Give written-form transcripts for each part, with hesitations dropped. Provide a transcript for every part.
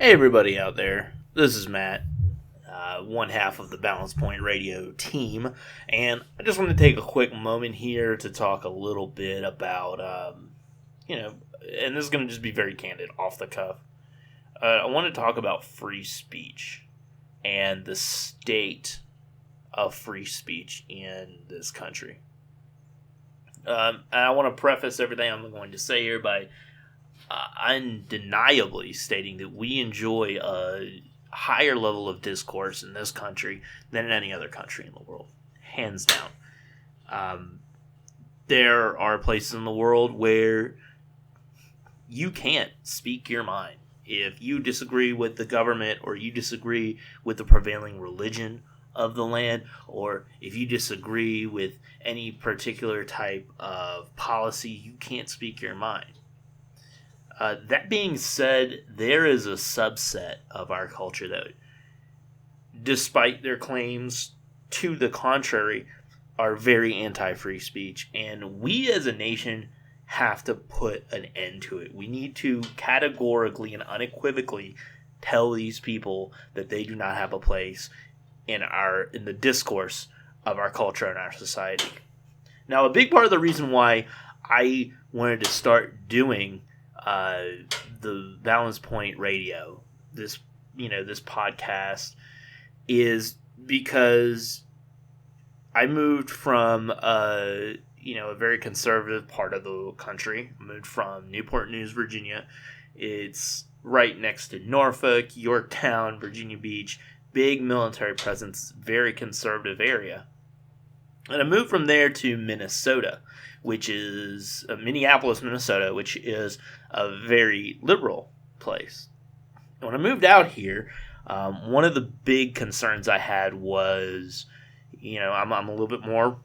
Hey, everybody out there. This is Matt, one half of the Balance Point Radio team, and I just want to take a quick moment here to talk a little bit about, and this is going to just be very candid, off the cuff. I want to talk about free speech and the state of free speech in this country. And I want to preface everything I'm going to say here by undeniably stating that we enjoy a higher level of discourse in this country than in any other country in the world, hands down. There are places in the world where you can't speak your mind. If you disagree with the government, or you disagree with the prevailing religion of the land, or if you disagree with any particular type of policy, you can't speak your mind. That being said, there is a subset of our culture that, despite their claims to the contrary, are very anti-free speech. And we as a nation have to put an end to it. We need to categorically and unequivocally tell these people that they do not have a place in the discourse of our culture and our society. Now, a big part of the reason why I wanted to start doing the Balance Point Radio, this podcast, is because I moved from a very conservative part of the country. I moved from Newport News, Virginia. It's right next to Norfolk, Yorktown, Virginia Beach, big military presence, very conservative area. And I moved from there to Minnesota, which is Minneapolis, Minnesota, which is a very liberal place. When I moved out here, one of the big concerns I had was, I'm a little bit more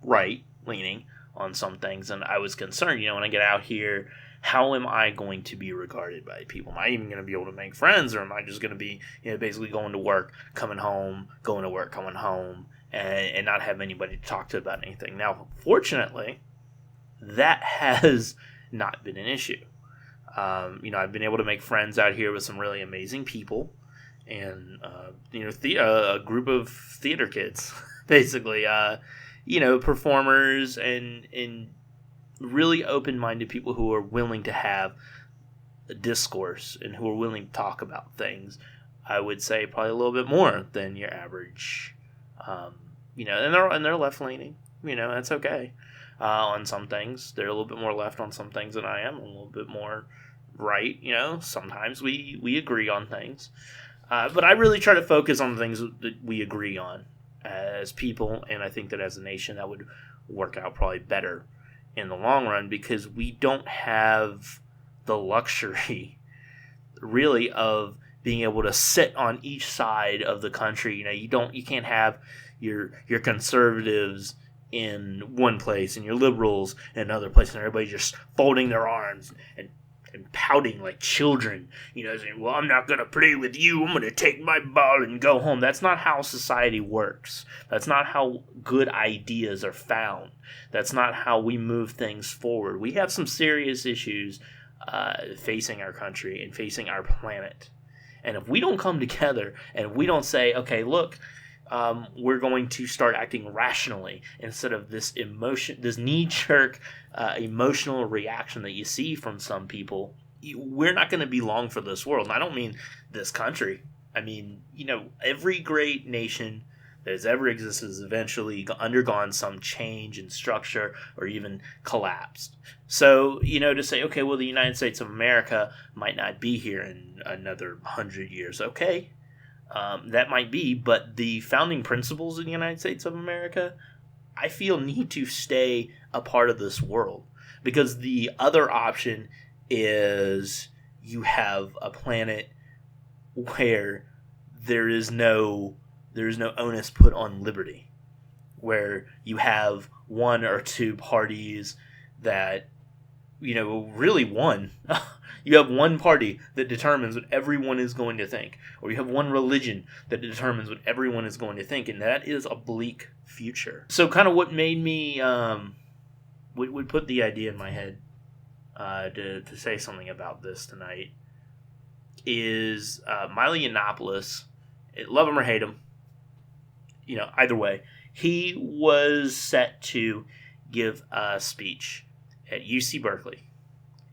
right-leaning on some things, and I was concerned, when I get out here, how am I going to be regarded by people? Am I even going to be able to make friends, or am I just going to be, basically going to work, coming home, going to work, coming home, and not have anybody to talk to about anything? Now, fortunately, that has not been an issue. I've been able to make friends out here with some really amazing people, and a group of theater kids, basically. Performers and really open-minded people who are willing to have a discourse and who are willing to talk about things. I would say probably a little bit more than your average. And they're left-leaning. That's okay. On some things, they're a little bit more left on some things than I am. A little bit more right. Sometimes we agree on things. But I really try to focus on the things that we agree on as people, and I think that as a nation that would work out probably better in the long run, because we don't have the luxury really of being able to sit on each side of the country. You can't have your conservatives in one place and your liberals in another place, and everybody just folding their arms and pouting like children, saying, well, I'm not going to play with you, I'm going to take my ball and go home. That's not how society works. That's not how good ideas are found. That's not how we move things forward. We have some serious issues facing our country and facing our planet. And if we don't come together and we don't say, okay, look, we're going to start acting rationally instead of this knee-jerk emotional reaction that you see from some people, we're not going to be long for this world. And I don't mean this country. I mean, every great nation that has ever existed has eventually undergone some change in structure or even collapsed. So, to say, okay, well, the United States of America might not be here in another 100 years. Okay. That might be, but the founding principles of the United States of America, I feel, need to stay a part of this world, because the other option is you have a planet where there is no onus put on liberty, where you have one or two parties that, really one. You have one party that determines what everyone is going to think, or you have one religion that determines what everyone is going to think, and that is a bleak future. So kind of what made me, would put the idea in my head to say something about this tonight is MILO Yiannopoulis. Love him or hate him, either way, he was set to give a speech at UC Berkeley,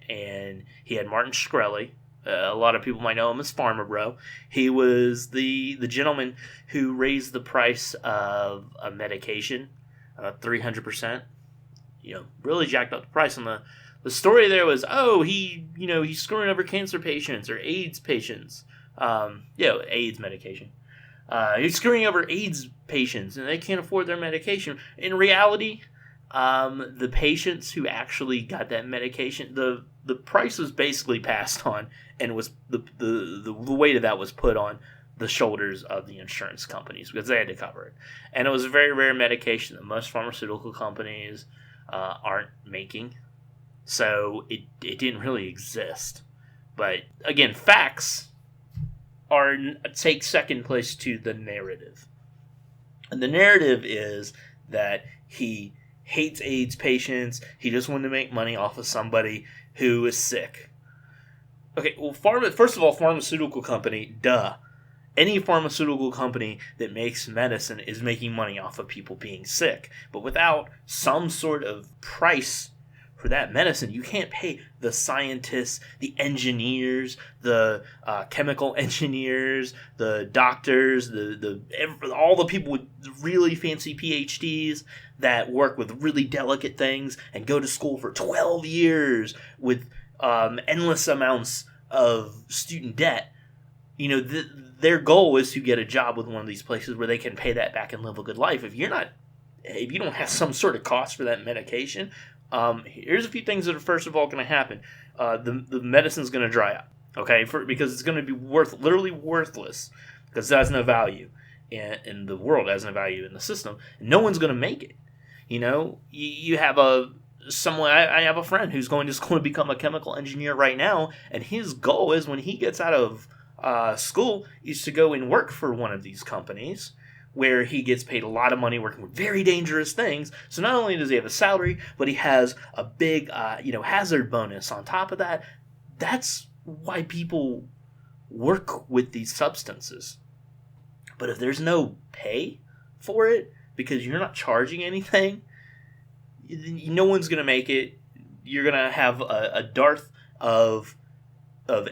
and he had Martin Shkreli. A lot of people might know him as Farmer Bro. He was the gentleman who raised the price of a medication 300%. Really jacked up the price. And the story there was, he's screwing over cancer patients or AIDS patients. AIDS medication. He's screwing over AIDS patients, and they can't afford their medication. In reality, the patients who actually got that medication, the price was basically passed on, and was the weight of that was put on the shoulders of the insurance companies because they had to cover it. And it was a very rare medication that most pharmaceutical companies aren't making, so it didn't really exist. But again, facts take second place to the narrative. And the narrative is that he hates AIDS patients. He just wanted to make money off of somebody who is sick. Okay, well, first of all, pharmaceutical company, duh. Any pharmaceutical company that makes medicine is making money off of people being sick. But without some sort of price for that medicine, you can't pay the scientists, the engineers, the chemical engineers, the doctors, all the people with really fancy PhDs that work with really delicate things and go to school for 12 years with endless amounts of student debt. Their goal is to get a job with one of these places where they can pay that back and live a good life. If you don't have some sort of cost for that medication, here's a few things that are first of all going to happen. The medicine's going to dry up, okay? Because it's going to be literally worthless, because it has no value in the world, it has no value in the system. And no one's going to make it. You have I have a friend who's going to become a chemical engineer right now, and his goal is when he gets out of school is to go and work for one of these companies where he gets paid a lot of money working with very dangerous things. So not only does he have a salary, but he has a big, hazard bonus on top of that. That's why people work with these substances. But if there's no pay for it, because you're not charging anything, no one's going to make it. You're going to have a dearth of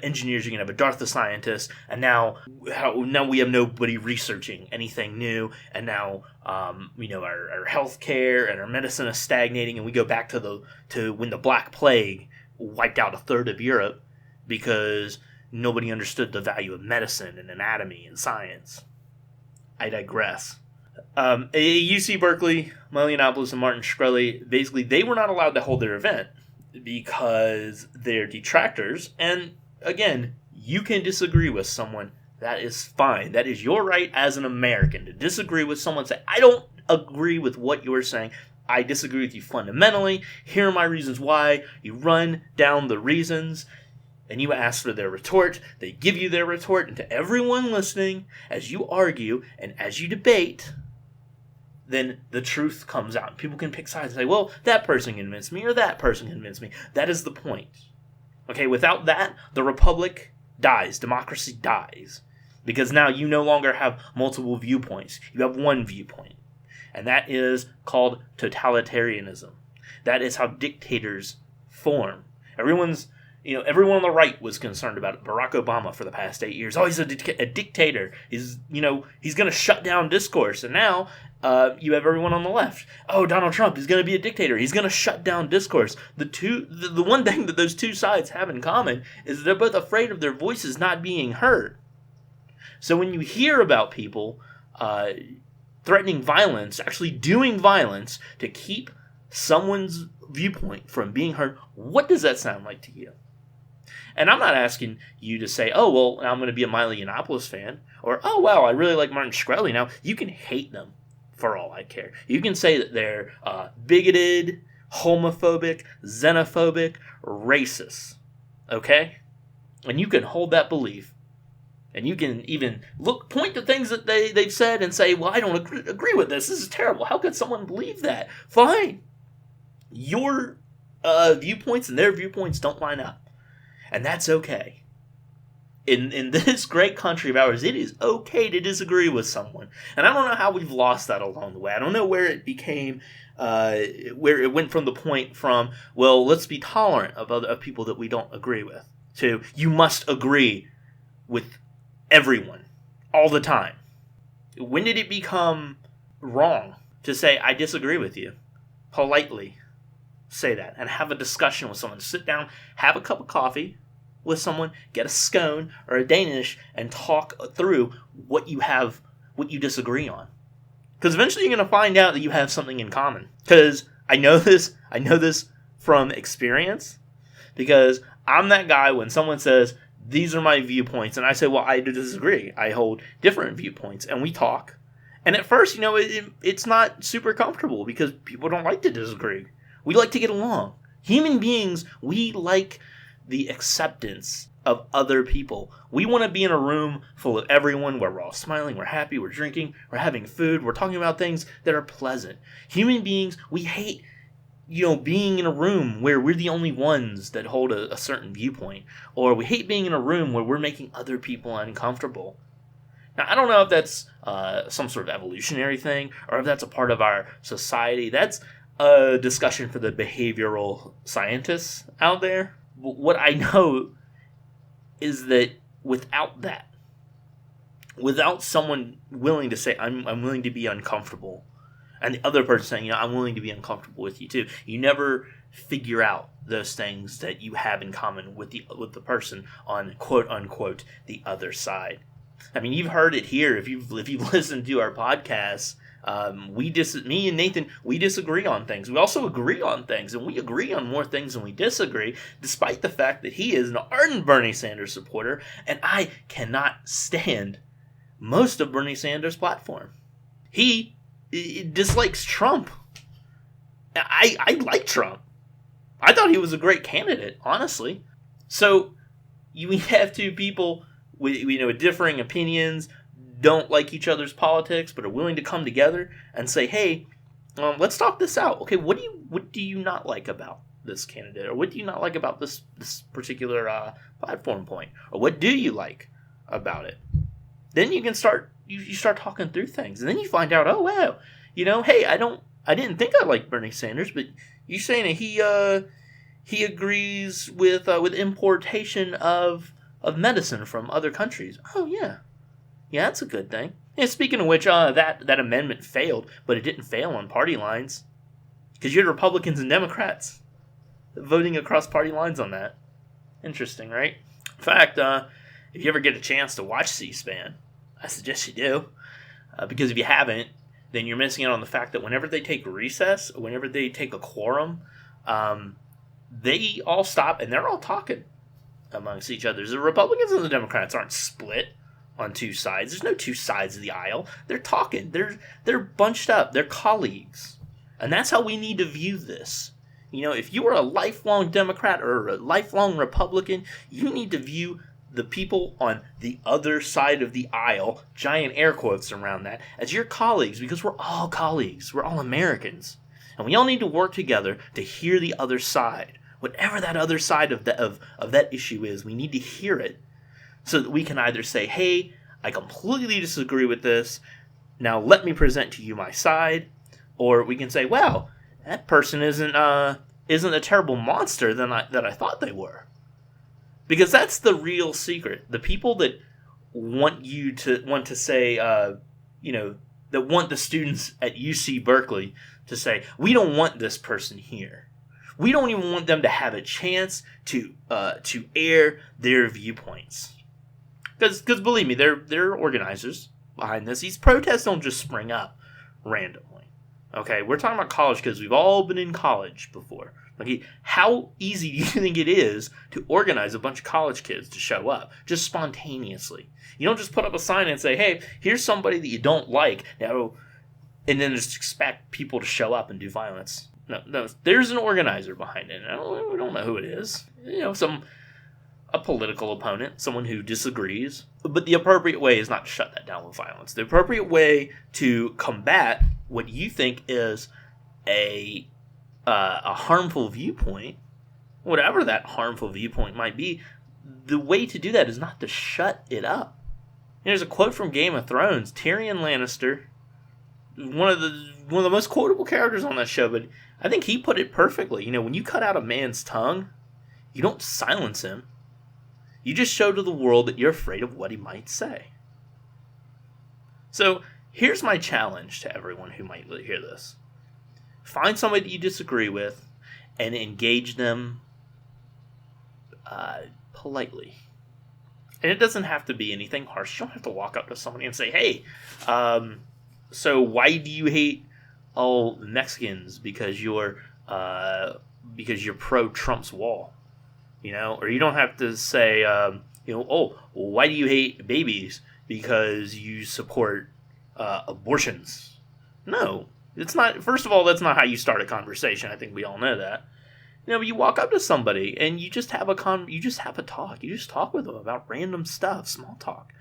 engineers, you're going to have a dearth of scientists, and now we have nobody researching anything new, and now our healthcare and our medicine is stagnating, and we go back to when the Black Plague wiped out a third of Europe because nobody understood the value of medicine and anatomy and science. I digress. UC Berkeley, MILO Yiannopoulis, and Martin Shkreli, basically they were not allowed to hold their event because they're detractors. And again, you can disagree with someone. That is fine. That is your right as an American to disagree with someone. Say, I don't agree with what you're saying. I disagree with you fundamentally. Here are my reasons why. You run down the reasons, and you ask for their retort. They give you their retort. And to everyone listening, as you argue and as you debate, then the truth comes out. People can pick sides and say, well, that person convinced me or that person convinced me. That is the point. Okay, without that, the republic dies. Democracy dies. Because now you no longer have multiple viewpoints. You have one viewpoint. And that is called totalitarianism. That is how dictators form. Everyone on the right was concerned about it. Barack Obama for the past 8 years. Oh, he's a dictator. He's going to shut down discourse. And now you have everyone on the left. Oh, Donald Trump is going to be a dictator. He's going to shut down discourse. The one thing that those two sides have in common is that they're both afraid of their voices not being heard. So when you hear about people threatening violence, actually doing violence to keep someone's viewpoint from being heard, what does that sound like to you? And I'm not asking you to say, oh, well, I'm going to be a MILO Yiannopoulis fan, or, oh, wow, I really like Martin Shkreli now. You can hate them for all I care. You can say that they're bigoted, homophobic, xenophobic, racist, okay? And you can hold that belief. And you can even point to things that they've said and say, well, I don't agree with this. This is terrible. How could someone believe that? Fine. Your viewpoints and their viewpoints don't line up. And that's okay. in this great country of ours, it is okay to disagree with someone. And I don't know how we've lost that along the way. I don't know where it became, where it went from the point from, well, let's be tolerant of people that we don't agree with, to you must agree with everyone all the time. When did it become wrong to say, I disagree with you? Politely say that and have a discussion with someone. Sit down, have a cup of coffee with someone, get a scone or a Danish, and talk through what you disagree on. Because eventually you're going to find out that you have something in common. Because I know this from experience. Because I'm that guy when someone says, these are my viewpoints, and I say, well, I disagree. I hold different viewpoints, and we talk. And at first, it's not super comfortable because people don't like to disagree. We like to get along. Human beings, we like the acceptance of other people. We want to be in a room full of everyone where we're all smiling, we're happy, we're drinking, we're having food, we're talking about things that are pleasant. Human beings, we hate, being in a room where we're the only ones that hold a certain viewpoint. Or we hate being in a room where we're making other people uncomfortable. Now, I don't know if that's some sort of evolutionary thing or if that's a part of our society. That's a discussion for the behavioral scientists out there. What I know is that without someone willing to say, I'm willing to be uncomfortable, and the other person saying, I'm willing to be uncomfortable with you too, you never figure out those things that you have in common with the person on quote unquote the other side. I mean, you've heard it here if you've listened to our podcasts. Me and Nathan, we disagree on things. We also agree on things, and we agree on more things than we disagree, despite the fact that he is an ardent Bernie Sanders supporter, and I cannot stand most of Bernie Sanders' platform. He dislikes Trump. I like Trump. I thought he was a great candidate, honestly. So we have two people with differing opinions, don't like each other's politics, but are willing to come together and say, hey, let's talk this out. Okay, what do you not like about this candidate? Or what do you not like about this particular platform point? Or what do you like about it? Then you can start talking through things. And then you find out, oh, wow, hey, I didn't think I liked Bernie Sanders, but you're saying that he agrees with importation of medicine from other countries. Oh, yeah. Yeah, that's a good thing. Yeah, speaking of which, that amendment failed, but it didn't fail on party lines. Because you had Republicans and Democrats voting across party lines on that. Interesting, right? In fact, if you ever get a chance to watch C-SPAN, I suggest you do. Because if you haven't, then you're missing out on the fact that whenever they take recess, or whenever they take a quorum, they all stop and they're all talking amongst each other. The Republicans and the Democrats aren't split on two sides. There's no two sides of the aisle. They're talking. They're bunched up. They're colleagues. And that's how we need to view this. If you are a lifelong Democrat or a lifelong Republican, you need to view the people on the other side of the aisle, giant air quotes around that, as your colleagues, because we're all colleagues. We're all Americans. And we all need to work together to hear the other side. Whatever that other side of that issue is, we need to hear it. So that we can either say, hey, I completely disagree with this. Now let me present to you my side. Or we can say, wow, that person isn't a terrible monster that I thought they were. Because that's the real secret. The people that want to say, that want the students at UC Berkeley to say, we don't want this person here. We don't even want them to have a chance to air their viewpoints. Because believe me, they're organizers behind this. These protests don't just spring up randomly. Okay, we're talking about college because we've all been in college before. Okay, how easy do you think it is to organize a bunch of college kids to show up just spontaneously? You don't just put up a sign and say, hey, here's somebody that you don't like, now, and then just expect people to show up and do violence. No, there's an organizer behind it. We don't know who it is. A political opponent, someone who disagrees. But the appropriate way is not to shut that down with violence. The appropriate way to combat what you think is a harmful viewpoint, whatever that harmful viewpoint might be, the way to do that is not to shut it up. There's a quote from Game of Thrones. Tyrion Lannister, one of the most quotable characters on that show, but I think he put it perfectly. When you cut out a man's tongue, you don't silence him. You just show to the world that you're afraid of what he might say. So here's my challenge to everyone who might hear this. Find somebody that you disagree with and engage them politely. And it doesn't have to be anything harsh. You don't have to walk up to somebody and say, hey, so why do you hate all Mexicans because you're pro Trump's wall? Or you don't have to say, why do you hate babies because you support abortions? No, it's not. First of all, that's not how you start a conversation. I think we all know that. But you walk up to somebody and you just have a talk. You just talk with them about random stuff, small talk,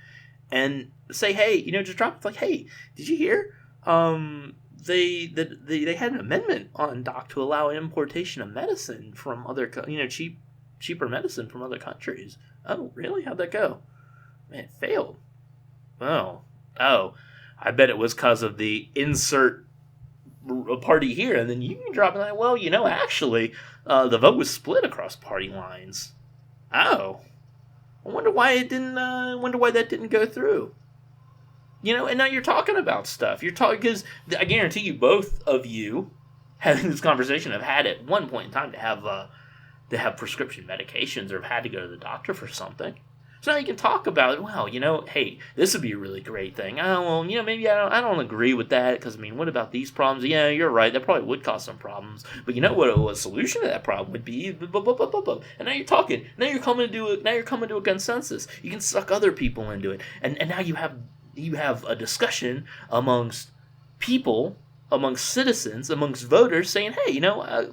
and say, hey, just drop it like, hey, did you hear? They had an amendment on doc to allow importation of medicine from other, cheaper medicine from other countries. Oh, really? How'd that go? Man, it failed. Oh, I bet it was because of the insert party here, and then you can drop it like, well, actually, the vote was split across party lines. Oh, I wonder why it didn't. Wonder why that didn't go through. And now you're talking about stuff. You're talking because I guarantee you, both of you having this conversation have had at one point in time to have prescription medications or have had to go to the doctor for something. So now you can talk about it. Well, hey, this would be a really great thing. Oh, well, maybe I don't agree with that because, what about these problems? Yeah, you're right. That probably would cause some problems. But you know what a solution to that problem would be? Blah, blah, blah, blah, blah. And now you're talking. Now you're coming to a consensus. You can suck other people into it. And now you have a discussion amongst people, amongst citizens, amongst voters saying, hey,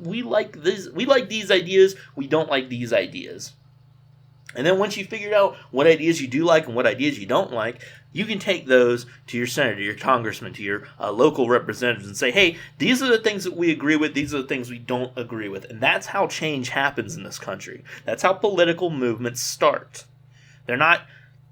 we like this. We like these ideas. We don't like these ideas. And then once you've figured out what ideas you do like and what ideas you don't like, you can take those to your senator, your congressman, to your local representatives and say, hey, these are the things that we agree with. These are the things we don't agree with. And that's how change happens in this country. That's how political movements start. They're not,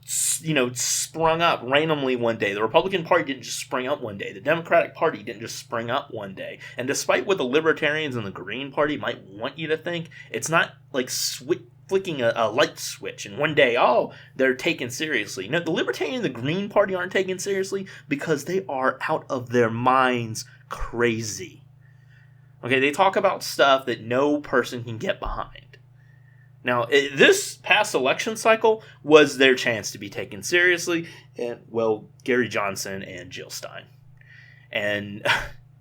sprung up randomly one day. The Republican Party didn't just spring up one day. The Democratic Party didn't just spring up one day. And despite what the Libertarians and the Green Party might want you to think, it's not like flicking a light switch and one day, they're taken seriously. No, the Libertarian and the Green Party aren't taken seriously because they are out of their minds crazy. Okay, they talk about stuff that no person can get behind. Now, this past election cycle was their chance to be taken seriously, and, well, Gary Johnson and Jill Stein. And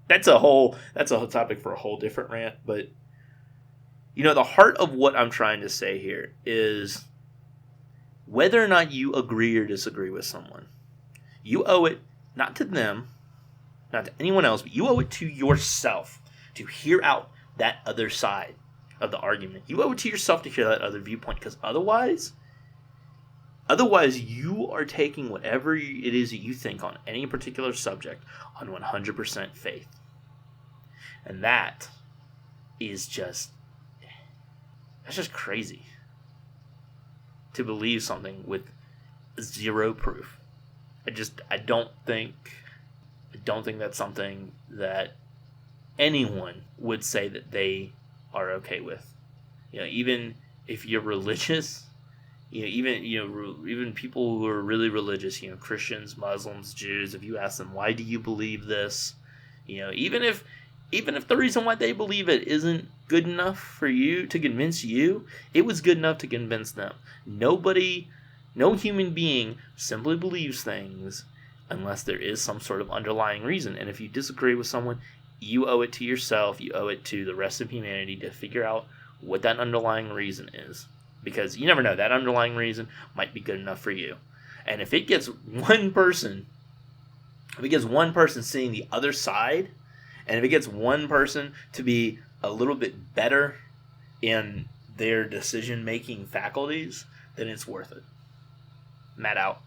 that's a whole topic for a whole different rant, but the heart of what I'm trying to say here is whether or not you agree or disagree with someone, you owe it not to them, not to anyone else, but you owe it to yourself to hear out that other side of the argument. You owe it to yourself to hear that other viewpoint, because otherwise you are taking whatever it is that you think on any particular subject on 100% faith. And that's just crazy to believe something with zero proof. I don't think that's something that anyone would say that they are okay with. Even if you're religious, even people who are really religious, Christians, Muslims, Jews, if you ask them, why do you believe this? Even if the reason why they believe it isn't good enough for you to convince you, it was good enough to convince them. No human being simply believes things unless there is some sort of underlying reason. And if you disagree with someone, you owe it to yourself, you owe it to the rest of humanity to figure out what that underlying reason is. Because you never know, that underlying reason might be good enough for you. And if it gets one person seeing the other side, and if it gets one person to be a little bit better in their decision-making faculties, then it's worth it. Matt out.